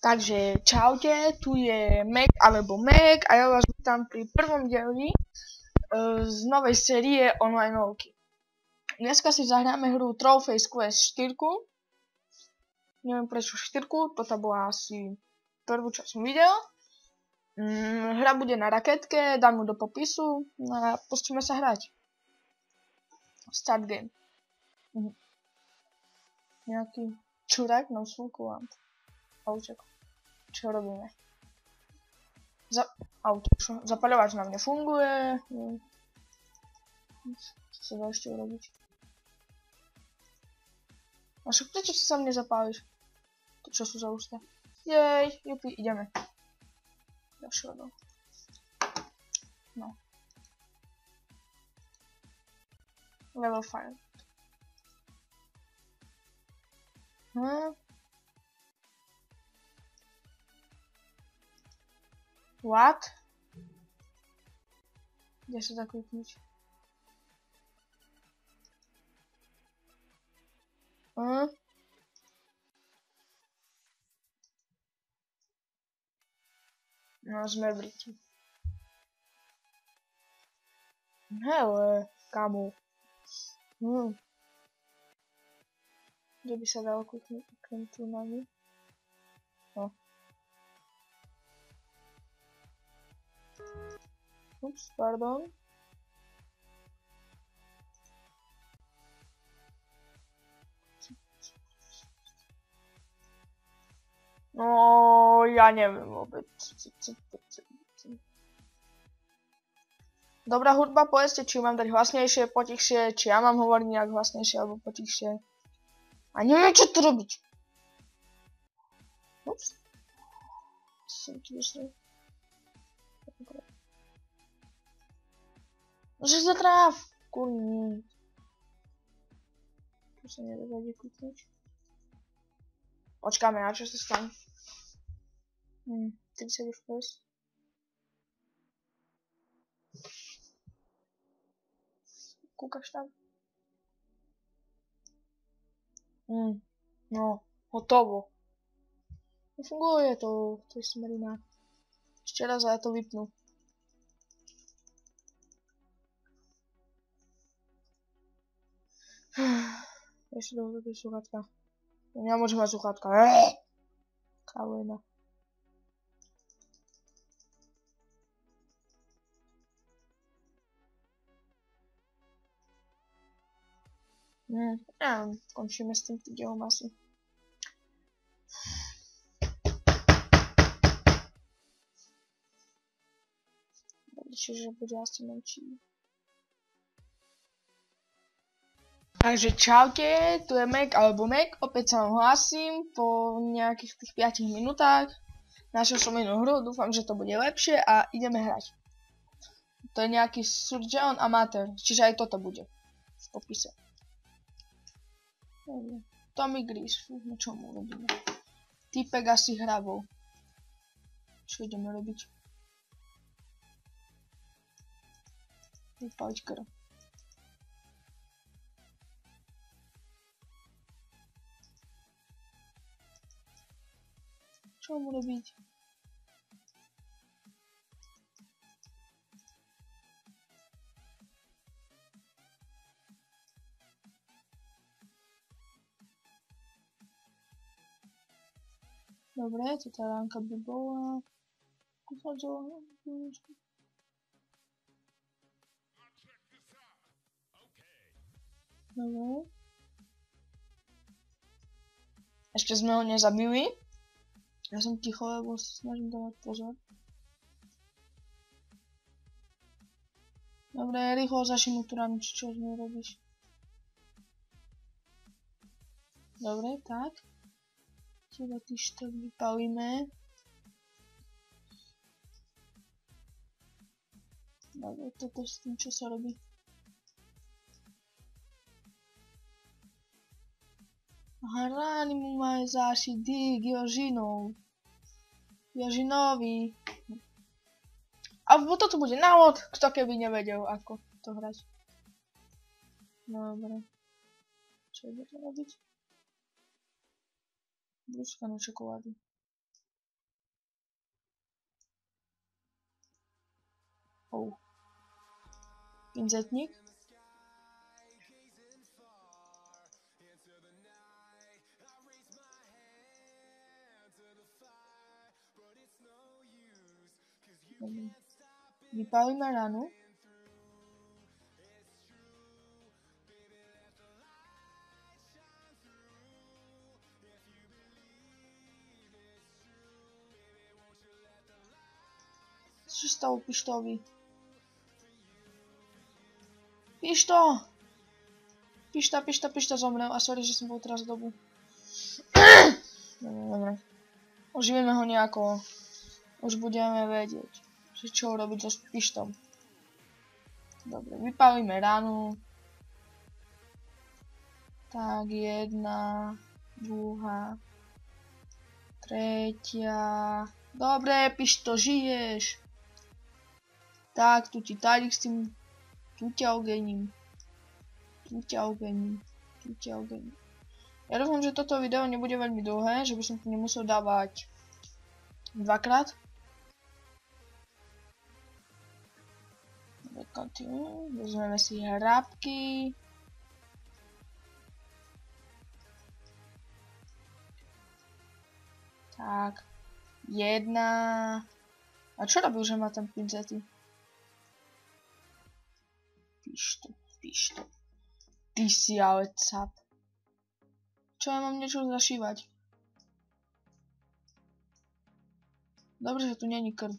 Takže čaute, tu je Mac alebo Mac a ja vás vítam pri prvom dieli z novej série onlineovky. Dneska si zahráme hru Trophy's Quest 4. Neviem prečo 4, toto bola asi prvú, čo som videl. Hra bude na raketke, dám ju do popisu a pustíme sa hrať. Start game. Nejaký čurák na usluku a auček. Čo robíme? Zapaľovač na mne funguje. Čo sa dá ešte urobiť? A však prečo sa mne zapáliš? To čo sú za ústa? Jej, jupi, ideme. Ďalšie hodou. No. Level 5. What? Kde sa dá kliknúť? No, sme Briti. Hele, kamu. Kde by sa dalo kliknúť tu na ní? No. Ups, pardon. No, ja neviem vôbec. Dobrá hudba, povedzte, či mám dať hlasnejšie, potichšie, či ja mám hovoriť nejak hlasnejšie alebo potichšie. A neviem, čo tu robiť. Ups. Som tu vyšli. Že sa tráv! Kurní. Tu sa nedá vedieť kliknúť. Počkáme, na čo sa stane. 30 FPS. Kúkaš tam? No, hotovo. Nefunguje to, to je smerina. Ešte raz a ja to vypnu. Ešte dobre tie sluchátka. Nemôžem mať sluchátka. Kávojna. Končíme s týmto dielom asi. Čiže bude asi menší. Takže čaute, tu je Mac alebo Mac, opäť sa vám hlasím po nejakých tých 5 minútach. Našiel som inú hru, dúfam, že to bude lepšie a ideme hrať. To je nejaký Surgeon Amateur, čiže aj toto bude v popise. Tommy Grease, no čo mu robíme? Týpek asi hravou. Čo ideme robiť? Vypaliť krv. Čo mu robiť? Dobre, tá ránka by bola... Dobre. Ešte sme ho nezabili. Ja som ticho, lebo sa snažím dávať pozor. Dobre, rýchlo začni mu tu ránu, čo z nej robíš. Dobre, tak. Teba tyž tak vypalíme. Dobre, toto s tým, čo sa robí. Hrani mu majú záši dík Jožinovi. A toto bude návod, kto keby nevedel, ako to hrať. Dobre. Čo ide to robiť? Brúška na čokoládu. Pinzetník. Vypálime ranu. Co sa stalo Pištovi? Pišto! Pišta zomrel. A sorry, že som bol teraz dobu. Dobre. Oživíme ho nejako. Už budeme vedieť, že čo robiť so Pištom. Dobre, vypálime ranu. Tak, 1, 2, 3. Dobre, Pišto, žiješ. Tak, tu ti tárik s tým. Tu ťa ogením. Ja dúfam, že toto video nebude veľmi dlhé, že by som to nemusel dávať dvakrát. Vezmeme si hrábky. Tak. 1. A čo robil, že má tam pinzety? Pišto. Ty si ale cap. Čo, ja mám niečo zašívať? Dobre, že tu není krv.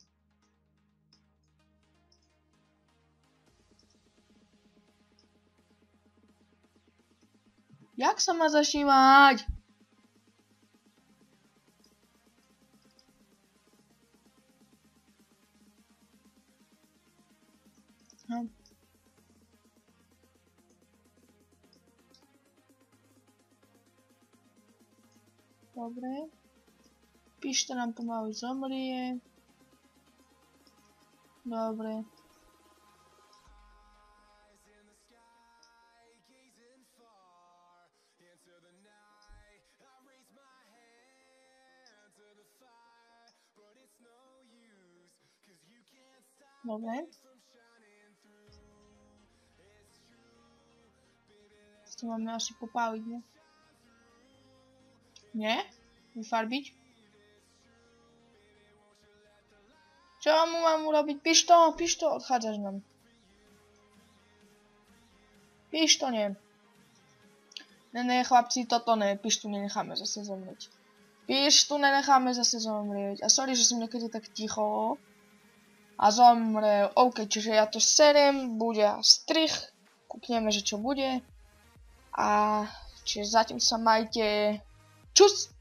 Jak sa má zašívať? Dobre. Pišta nám pomalu zomrie. Dobre. Dobre. To máme asi popáliť, ne? Nie? Vyfarbiť? Čo mu mám urobiť? Pišto, odchádzaš nám. Pišto, nie. Ne, chlapci, toto ne, Pištu nenecháme zase zomrieť. A sorry, že som niekedy tak ticho. A zomrel. OK, čiže ja to serem, bude strich. Kúkneme, že čo bude. A čiže zatím sa majte. Čus!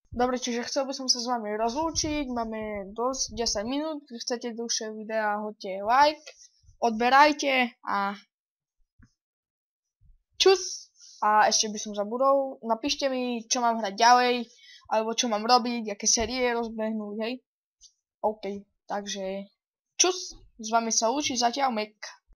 Dobre, čiže chcel by som sa s vami rozlúčiť, máme dosť 10 minút, keď chcete dlhšie videá, hoďte like, odberajte a čus! A ešte by som zabudol, napíšte mi, čo mám hrať ďalej, alebo čo mám robiť, aké série rozbehnúť, hej? OK, takže čus, s vami sa lúči zatiaľ Mek.